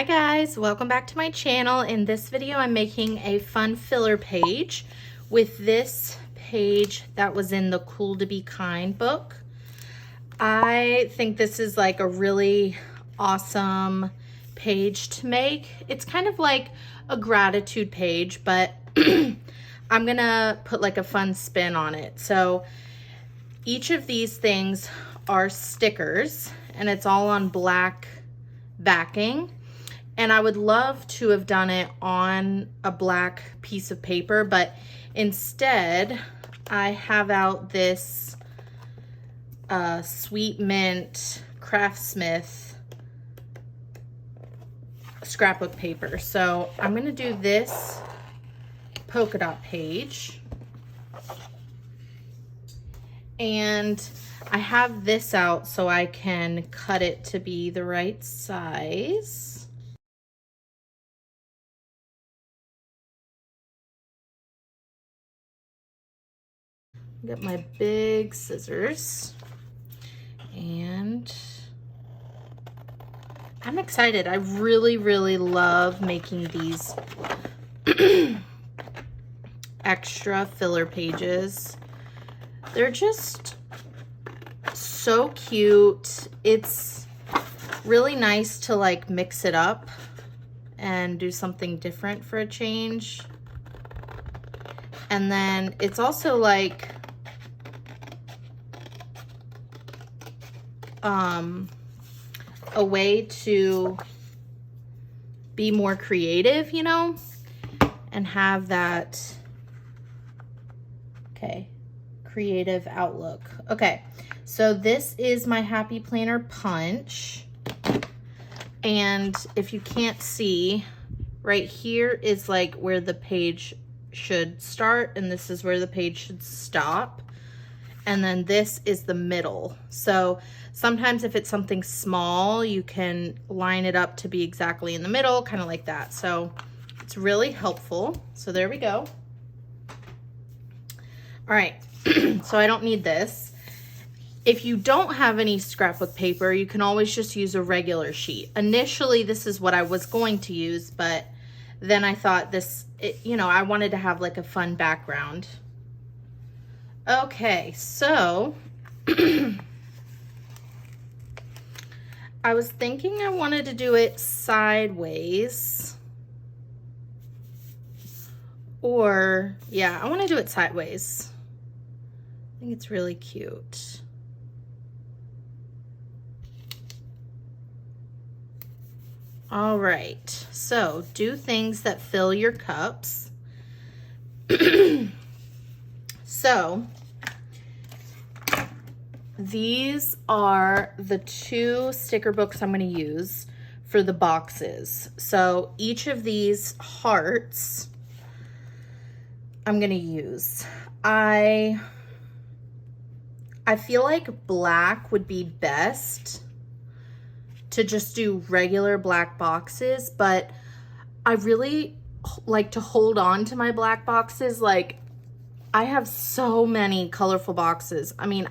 Hi guys, welcome back to my channel. In this video, I'm making a fun filler page with this page that was in the Cool to Be Kind book. I think this is like a really awesome page to make. It's kind of like a gratitude page, but I'm gonna put like a fun spin on it. So each of these things are stickers and it's all on black backing. And I would love to have done it on a black piece of paper, but instead I have out this Sweet Mint Craftsmith scrapbook paper. So I'm gonna do this polka dot page. And I have this out so I can cut it to be the right size. Get my big scissors and I'm excited. I really love making these extra filler pages. They're just so cute. It's really nice to like mix it up and do something different for a change. And then it's also like a way to be more creative, you know, and have that, creative outlook. Okay, so this is my Happy Planner punch. And if you can't see, right here is like where the page should start, and this is where the page should stop. And then this is the middle. So sometimes if it's something small, you can line it up to be exactly in the middle, kind of like that. So it's really helpful. So there we go. All right, so I don't need this. If you don't have any scrapbook paper, you can always just use a regular sheet. Initially, this is what I was going to use, but then I thought this, you know, I wanted to have like a fun background. Okay, so I was thinking I wanted to do it sideways. Or, yeah, I want to do it sideways. I think it's really cute. All right, so do things that fill your cups. So these are the two sticker books I'm going to use for the boxes. So each of these hearts I'm going to use. I feel like black would be best to just do regular black boxes, but I really like to hold on to my black boxes. Like, I have so many colorful boxes. I mean,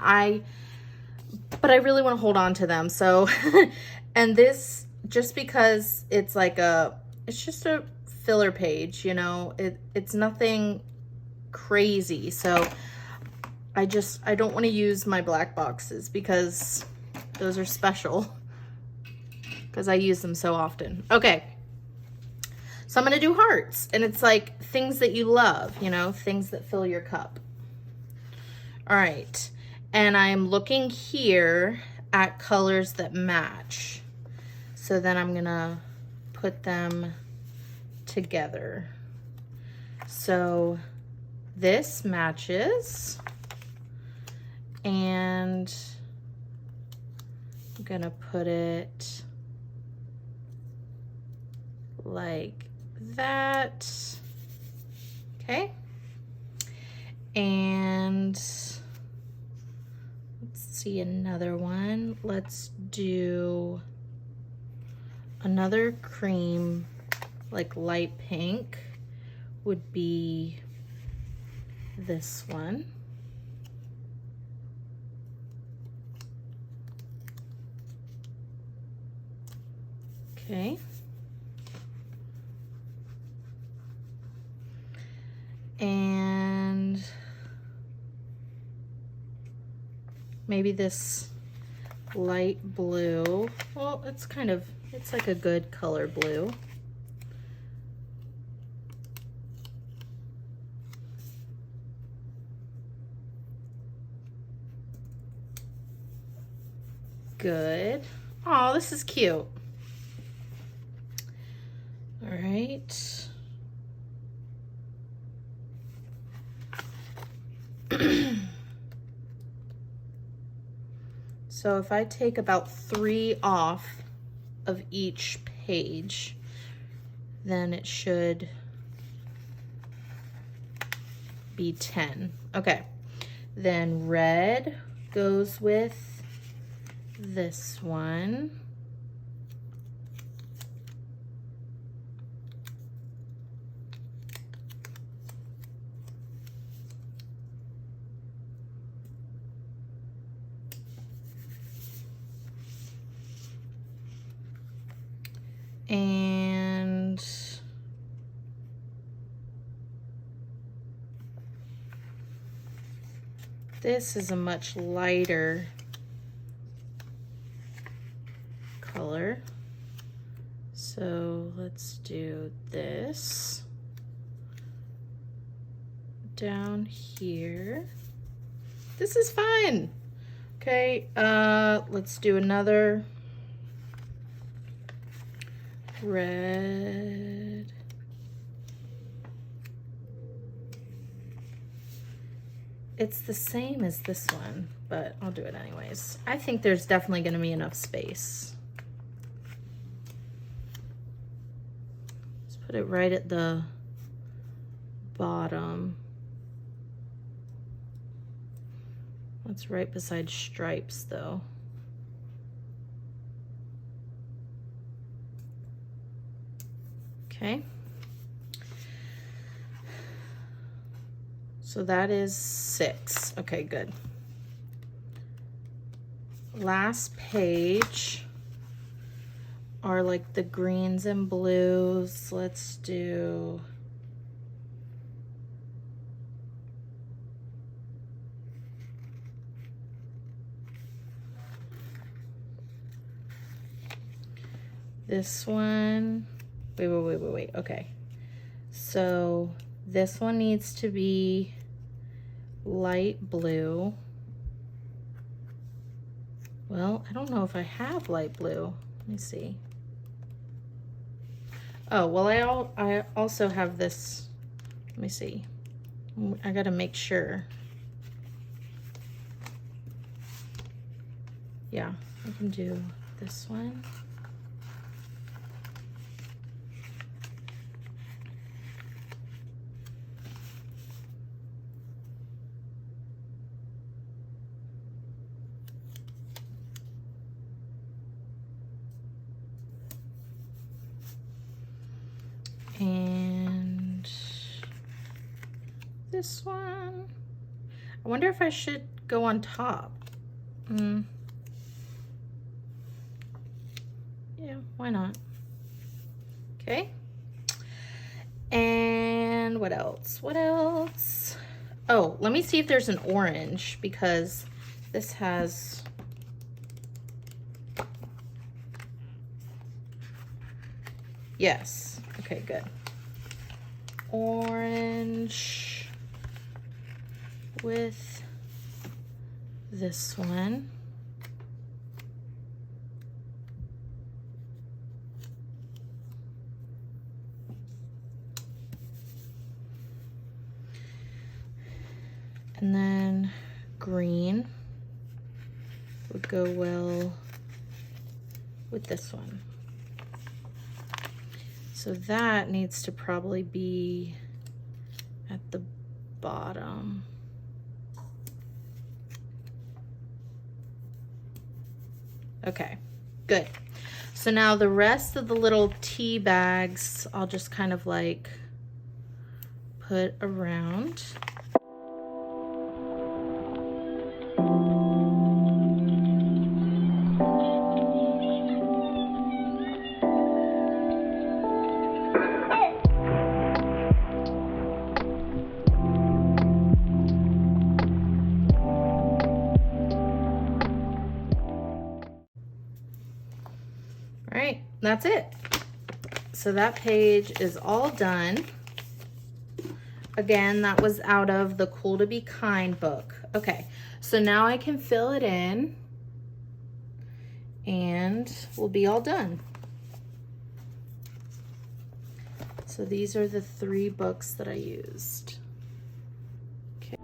but I really want to hold on to them. So, and this, just because it's like it's just a filler page, you know, it's nothing crazy. So I don't want to use my black boxes because those are special because I use them so often. Okay. So I'm going to do hearts, and it's like things that you love, you know, things that fill your cup. All right. And I'm looking here at colors that match. So then I'm going to put them together. So this matches, and I'm going to put it like that. Okay. And let's see another one. Let's do another cream, like light pink would be this one. Okay. maybe this light blue. Well, it's like a good color blue. Good. Oh, this is cute. All right. So if I take about 3 off of each page, then it should be 10. Okay, then red goes with this one. And this is a much lighter color. So let's do this down here. This is fun. Okay, let's do another red. It's the same as this one, but I'll do it anyways. I think there's definitely going to be enough space. Let's put it right at the bottom. That's right beside stripes though. Okay. So that is 6. Okay, good. Last page are like the greens and blues. Let's do this one. Wait. Okay. So this one needs to be light blue. Well, I don't know if I have light blue. Let me see. Oh, well, I also have this. Let me see. I gotta make sure. Yeah, I can do this one. And this one, I wonder if I should go on top. Yeah, why not? Okay. And what else? What else? Oh, let me see if there's an orange, because this has yes. Okay, good. Orange with this one. And then green would go well with this one. So that needs to probably be at the bottom. Okay, good. So now the rest of the little tea bags, I'll just kind of like put around. that's it. So that page is all done. Again, that was out of the Cool to Be Kind book. Okay, so now I can fill it in and we'll be all done. So these are the 3 books that I used. Okay.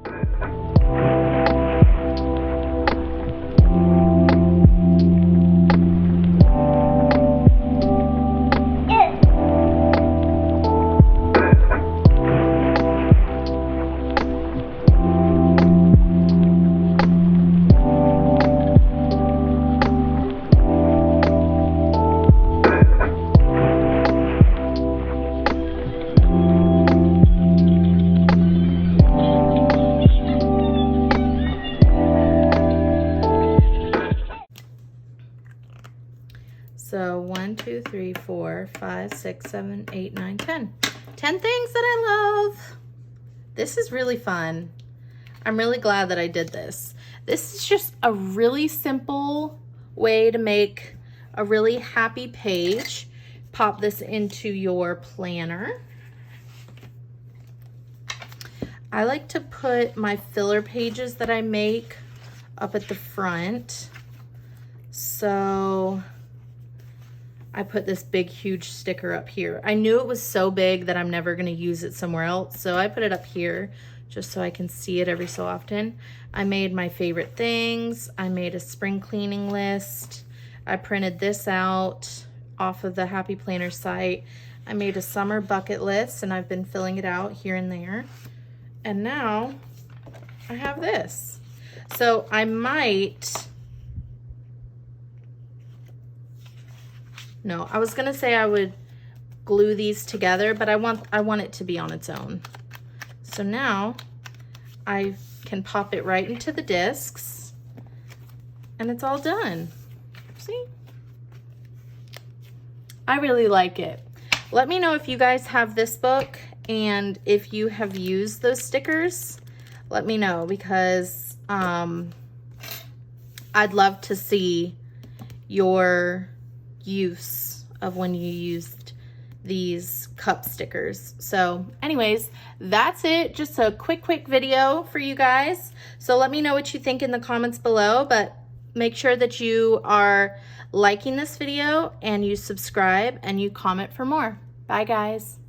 So 1, 2, 3, 4, 5, 6, 7, 8, 9, 10. 10 things that I love. This is really fun. I'm really glad that I did this. This is just a really simple way to make a really happy page. Pop this into your planner. I like to put my filler pages that I make up at the front. So I put this big, huge sticker up here. I knew it was so big that I'm never gonna use it somewhere else, so I put it up here just so I can see it every so often. I made my favorite things. I made a spring cleaning list. I printed this out off of the Happy Planner site. I made a summer bucket list and I've been filling it out here and there. And now I have this. So I might, no, I was gonna say I would glue these together, but I want it to be on its own. So now I can pop it right into the discs and it's all done. See? I really like it. Let me know if you guys have this book and if you have used those stickers. Let me know because I'd love to see your use of when you used these cup stickers. So anyways, that's it. Just a quick video for you guys. So let me know what you think in the comments below, but make sure that you are liking this video and you subscribe and you comment for more. Bye guys.